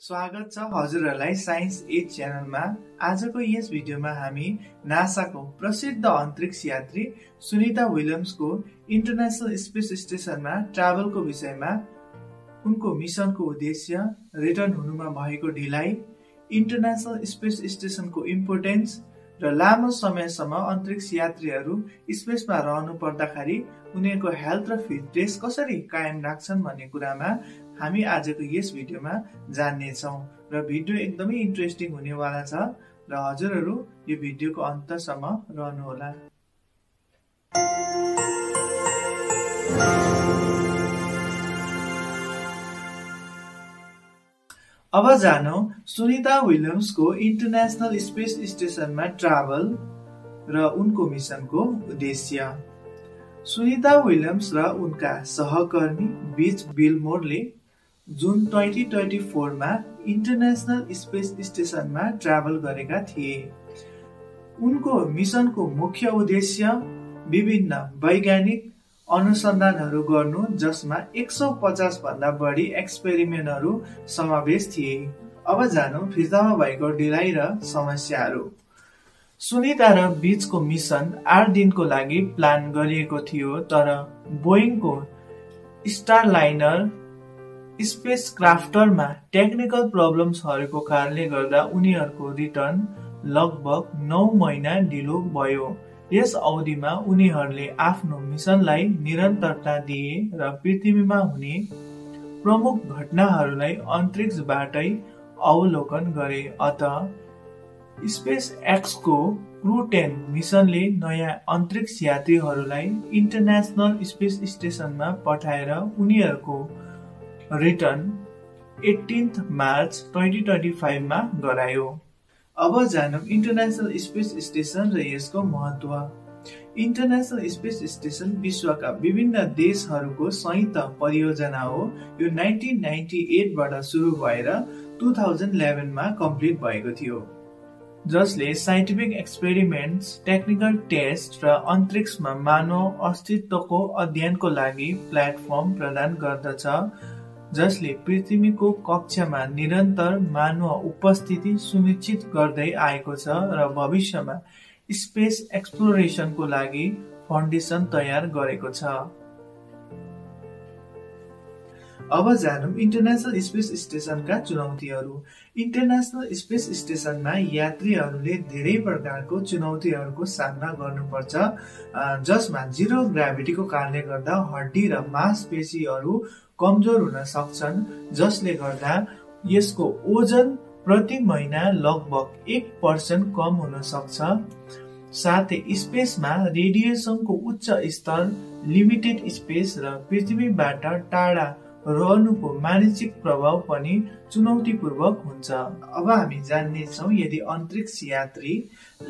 स्वागत छ हजुरहरूलाई साइन्स एज च्यानलमा। आजको यस भिडियोमा हामी नासाको प्रसिद्ध अन्तरिक्ष यात्री सुनिता विलियम्सको इन्टरनेशनल स्पेस स्टेशनमा ट्राभलको विषयमा, उनको मिसनको उद्देश्य, रिटर्न हुनुमा भएको ढिलाइ, इन्टरनेशनल स्पेस स्टेशनको इम्पोर्टेन्स र लामो समयसम्म अन्तरिक्ष यात्रीहरू स्पेसमा रहनु पर्दाखेरि उनीहरूको हेल्थ र फिटनेस कसरी कायम राख्छन् भन्ने कुरामा हामी आजको यस भिडियोमा जान्नेछौँ र भिडियो एकदमै इन्ट्रेस्टिङ हुनेवाला छ र हजुरहरू यो भिडियोको अन्तसम्म रहनुहोला। अब जानौं सुनिता विलियम्सको इन्टरनेशनल स्पेस स्टेशनमा ट्राभल र उनको मिसनको उद्देश्य। सुनिता विलियम्स र उनका सहकर्मी बिच बिलमोरले जुन 2024 मा इन्टरनेशनल स्पेस स्टेशनमा ट्राभल गरेका थिए। उनको मिसनको मुख्य उद्देश्य विभिन्न वैज्ञानिक अनुसन्धानहरू गर्नु, जसमा 150 भन्दा बढी एक्सपेरिमेन्टहरू समावेश थिए। अब जानौं फिर्तामा भएको ढिलाइ र समस्याहरू। सुनिता र बिचको मिसन 8 दिनको लागि प्लान गरिएको थियो, तर बोइङको स्टारलाइनर स्पेसक्राफ्टरमा टेक्निकल प्रब्लम्सहरूको कारणले गर्दा उनीहरूको रिटर्न लगभग 9 महिना ढिलो भयो। यस अवधिमा उनीहरूले आफ्नो मिसनलाई निरन्तरता दिए र पृथ्वीमा हुने प्रमुख घटनाहरूलाई अन्तरिक्षबाटै अवलोकन गरे। अतः स्पेस एक्सको क्रू 10 मिसनले नयाँ अन्तरिक्ष यात्रीहरूलाई इन्टरनेशनल स्पेस स्टेशनमा पठाएर उनीहरूको रिटर्न 18 मार्च 2025 मा गरायो। अब जानौं इन्टरनेशनल स्पेस स्टेशन र यसको महत्व। इन्टरनेशनल स्पेस स्टेशन विश्वका विभिन्न देशहरूको संयुक्त परियोजना हो। यो 1998 बाट सुरु भएर 2011 मा कम्प्लिट भएको थियो, जसले साइन्टिफिक एक्सपेरिमेन्ट्स, टेक्निकल टेस्ट र अन्तरिक्षमा मानव अस्तित्वको अध्ययनको लागि प्लेटफर्म प्रदान गर्दछ, जसले पृथ्वीको कक्षामा निरन्तर मानव उपस्थिति सुनिश्चित गर्दै आएको छ र भविष्यमा स्पेस एक्सप्लोरेसनको लागि फाउन्डेसन तयार गरेको छ। अब जानौं इन्टरनेशनल स्पेस स्टेशनका चुनौतीहरू। इन्टरनेशनल स्पेस स्टेशनमा यात्रीहरूले धेरै प्रकारको चुनौतीहरूको सामना गर्नुपर्छ, जसमा जीरो ग्राभिटीको कारणले गर्दा हड्डी र मांसपेशीहरू कमजोर हुन सक्छन्, जसले गर्दा यसको ओजन प्रति महिना लगभग 1% कम हुन सक्छ। साथै स्पेसमा रेडिएसनको उच्च स्तर, लिमिटेड स्पेस र पृथ्वीबाट टाढा रहनुको मानसिक प्रभाव पनि चुनौतीपूर्वक हुन्छ। अब हामी जान्नेछौँ यदि अन्तरिक्ष यात्री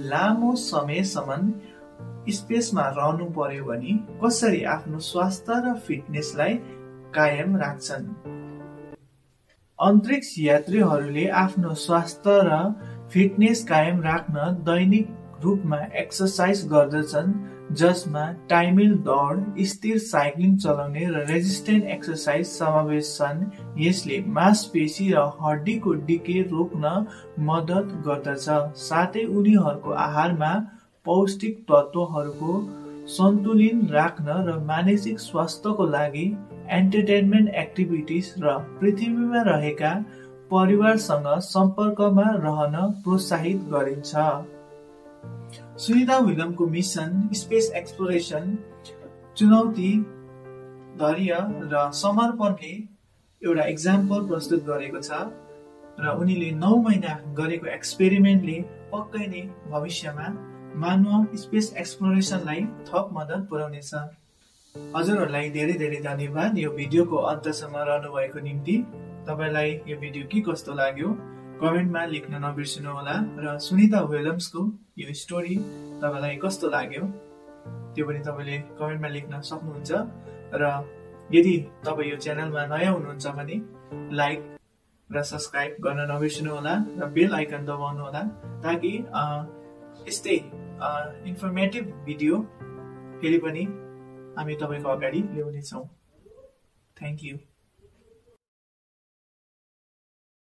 लामो समयसम्म स्पेसमा रहनु पर्यो भने कसरी आफ्नो स्वास्थ्य र फिटनेसलाई कायम राख्छन्। अन्तरिक्ष यात्रीहरूले आफ्नो स्वास्थ्य र फिटनेस कायम राख्न दैनिक रूपमा एक्सरसाइज गर्दछन्, जसमा टाइमिल दौड, स्थिर साइक्लिङ चलाउने र रेजिस्टेन्ट एक्सरसाइज समावेश छन्। यसले मांसपेशी र हड्डीको डिके रोक्न मद्दत गर्दछ, साथै उनीहरूको आहारमा पौष्टिक तत्त्वहरूको सन्तुलन राख्न र मानसिक स्वास्थ्यको लागि एन्टरटेनमेन्ट एक्टिभिटिज र पृथ्वीमा रहेका परिवारसँग सम्पर्कमा रहन प्रोत्साहित गरिन्छ। सुनिता विलियम्सको मिसन स्पेस एक्सप्लोरेसन चुनौती, धैर्य र समर्पणले एउटा एक्जाम्पल प्रस्तुत गरेको छ र उनीले 9 महिना गरेको एक्सपेरिमेन्टले पक्कै नै भविष्यमा मानव स्पेस एक्सप्लोरेसनलाई थप मद्दत पुर्याउनेछ। हजुरहरूलाई धेरै धेरै धन्यवाद यो भिडियोको अन्तसम्म रहनु भएको निम्ति। तपाईलाई यो भिडियो के कस्तो लाग्यो कमेन्टमा लेख्न नबिर्सनु होला र सुनिता विलियम्सको यो स्टोरी तपाईलाई कस्तो लाग्यो त्यो पनि तपाईले कमेन्टमा लेख्न सक्नुहुन्छ। र यदि तपाई यो च्यानलमा नयाँ हुनुहुन्छ भने लाइक र सब्स्क्राइब गर्न नबिर्सनु होला र बेल आइकन दबाउनु होला, ताकि यस्तै इन्फर्मेटिभ भिडियो फेरि पनि हामी तपाईको अगाडि ल्याउनेछौँ। Thank you.